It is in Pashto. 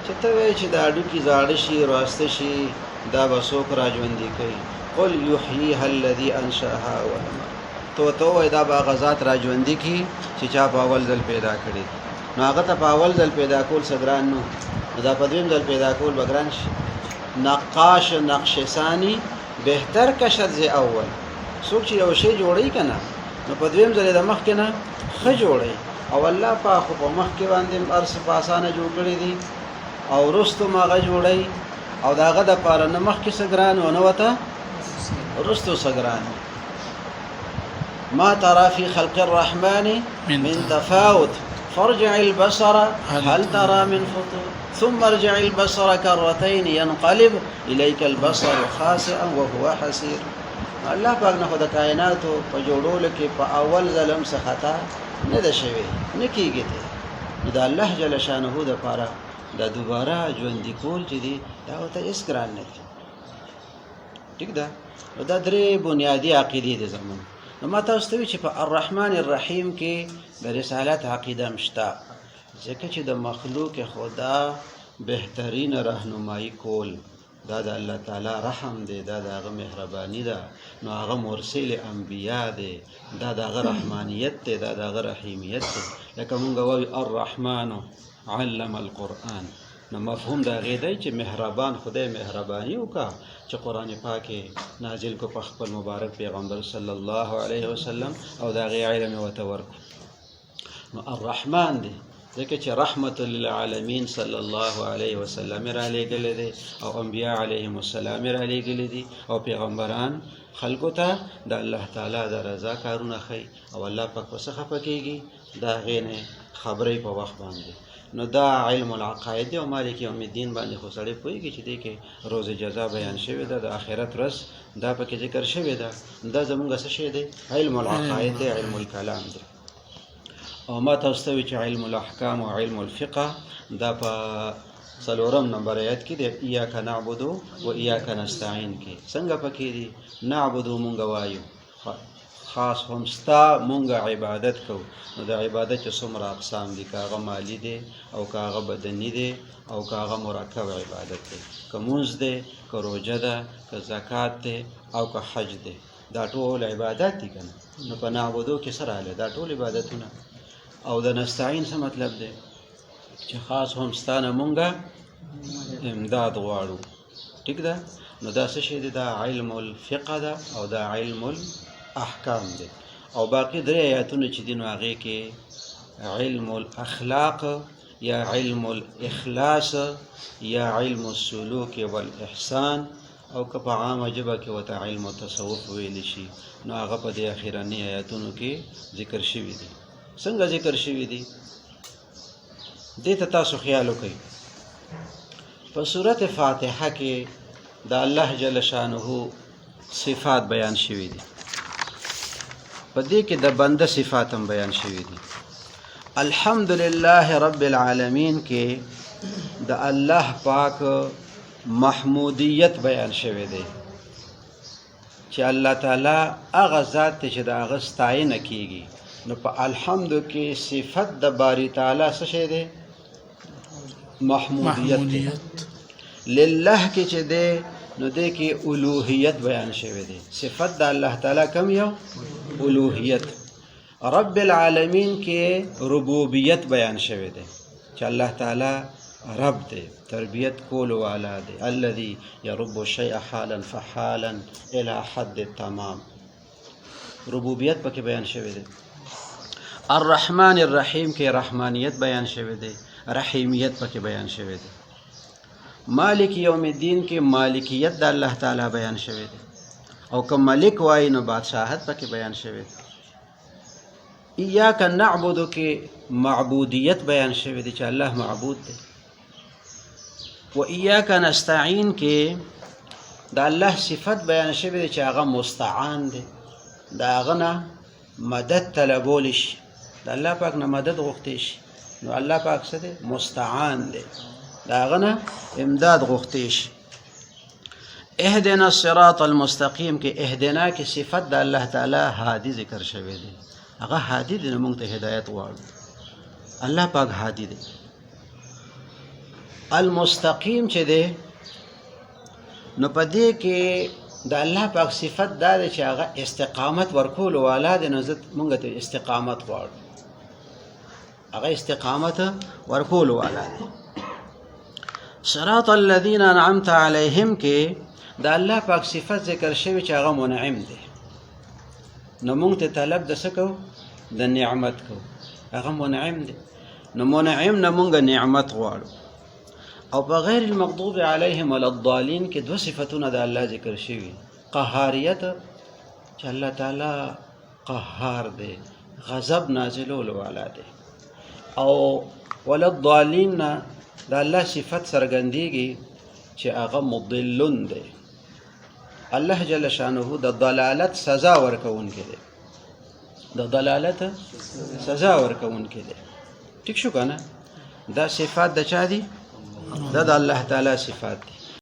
چې ته وایې چې دا هډوکي زاړه شي راسته شي دا به څوک راژوندي کوي قل یحییها الذي انشأها اول مرة تو وایې دا به هغه ذات راژوندي کړي چې چا په اول ځل پیدا کړي نو هغه ته په اول ځل پیدا کول څه ګران نو دا په دویم ځل پیدا کول به ګران شي نقاش نقش ثانی بهتر کشد ز اول څوک چې یو شی جوړوي که نه نو په دویم ځل د مخکې نه ښه جوړوي او الله پاک خو په مخکې باندې هر څه په اسانه جوړ کړي دي او وروستو هم هغه جوړوي او د هغه دپاره نه مخکې څه ګران و نه ورته وروستو څه ګران ما ترى في خلق الرحمن من تفاوت فارجع البصر هل ترى من فطور ثم ارجع البصر كرتين ينقلب إليك البصر خاسئا وهو حسير الله پاک نه خو د کائناتو په جوړولو کې په اول ځلم څه خطا نه ده شوې نه کېږي دی نو د الله جل شانه دپاره دا دوباره ژوندي کول چې دي دا ورته هېڅ ګران نه دي ټیک ده نو دا درې بنیادي عقیدې دي زمونږ نو ما تاسو ته وایي چې په الرحمن الرحیم کې د رسالت عقیده هم شته ځکه چې د مخلوق خدا بهترین رهنمایي کول دا د الله تعالی رحم دی دا د هغه مهرباني ده نو هغه مرسل انبیا دی دا د هغه رحمانیت دی دا د هغه رحیمیت دی لکه مونږ وایو الرحمن علم القرآن نو مفهوم د هغې دی چې مهربان خدای مهرباني وکړه چې قرآن پاک نازل کو په خپل مبارک پیغمبر صلی الله علیه وسلم او د هغې علم یې ورته ورکړو نو الرحمن دی ځکه چې رحمت للعالمین صلی الله علیه وسلم را لېږلی دی او انبیا علیهم السلام را لېږلی دي او پیغمبران خلکو ته د الله تعالی د رضا کارونه ښیي او الله پاک په څه خفه کېږي د هغې نه خبرې په وخت باندې نو دا علم العقاید دی او مالک یوم الدین باندې خو سړی پوهېږي چې دې کې روز جزا بیان شوې ده د آخرت ورځ دا پکې ذکر شوې ده دا زمونږ څه شی دی علم العقاید دی علم الکلام دی او ما تاسو ته چې علم الاحکام او علم الفقه دا په 4 نمبر آیت کې د ایاک نعبد و ایاک نستعین کې څنګه پکې دي نعبد مونږ وایو خاص هم ستا مونږ عبادت کوو نو د عبادت چې څومره اقسام دي که هغه مالی دی او که هغه بدني دی او که هغه مرکب عبادت دی که مونځ دی که روژه ده که زکات دی او که حج دی دا ټول عبادت دي که نه نو په نعبدو کې څه راغلی دا ټول عبادتونه او د نستعین څه مطلب دی چې خاص هم ستا نه مونږ امداد غواړو ټیک ده نو دا څه شی دی دا علم الفقه ده او دا علم احکام دی او باقی درې آیاتونه چې دي نو هغې کې علم الاخلاق یا علم الاخلاص یا علم السلوک والاحسان او که په عامه ژبه کې ورته علم التصوف ویلی شي نو هغه په دې اخرني آیاتونو کې ذکر شوي دي څنګه ذکر شوي دي دې ته تاسو خیال وکړئ په صورت فاتحه کې د الله جل شانه صفات بیان شوي دي په دې کې د بنده صفات هم بیان شوي دي الحمدلله رب العالمین کې د الله پاک محمودیت بیان شوی دی چې الله تعالی هغه ذات دی چې د هغه ستاینه کیږي نو په الحمد کې صفت د باری تعالی څه شی دی محمودیت لله کې چې دی نو دې کې الوهیت بیان شوی دی صفت د الله تعالی کوم یو الوهیت رب العالمین کې ربوبیت بیان شوی دی چې الله تعالی رب دی تربیت کول والا دی الذي يرب الشيء حالا فحالا الى حد التمام ربوبیت پکې بیان شوی دی الرحمن الرحیم کې رحمانیت بیان شوی دی رحیمیت پکې بیان شوی دی مالک یوم الدین کې مالکیت د الله تعالی بیان شوی دی او که ملک وای نو بادشاہت پکې بیان شوی دی ایاک نعبد کې معبودیت بیان شوی دی چې الله معبود دی و ایاک نستعین کې د الله صفت بیان شوی دی چې هغه مستعان دی د هغه نه مدد طلبول شي د الله پاک نه مدد غوښتی شي نو الله پاک څه دی مستعان دی د هغه نه امداد غوښتی شي اهدنا الصراط المستقیم کې اهدنا کې صفت د الله تعالی هادي ذکر شوی دی هغه هادي دی نو موږ ته هدایت غواړو الله پاک هادي دی المستقیم چې دی نو په دې کې د الله پاک صفت دا دی چې هغه استقامت ورکول والا دی. نو موږ ته استقامت غواړو، هغه استقامت ورکول والا دی. صراط الذين انعمت عليهم کې د الله پاک صفت ذکر شوی چې هغه منعم دی. نو موږ ته طلب د څه کوو؟ د نعمت کوو. هغه منعم دی، نو منعم نه موږ نعمت غواړو. او په غیر المغضوب علیهم ولا الضالین کې 2 صفتونه د الله ذکر شوي. قهاریت چې الله تعالی قهار دی، غضب نازلول والا دی. او ولا الضالین نه د الله صفت څرګندېږي چې هغه مضلون دی. الله جل شانه د ضلالت سزا ورکوونکی دی، د ضلالت سزا ورکوونکی دی. ٹھیک شو کنه؟ دا صفات د چا دي؟ دا د الله تعالی صفات دي.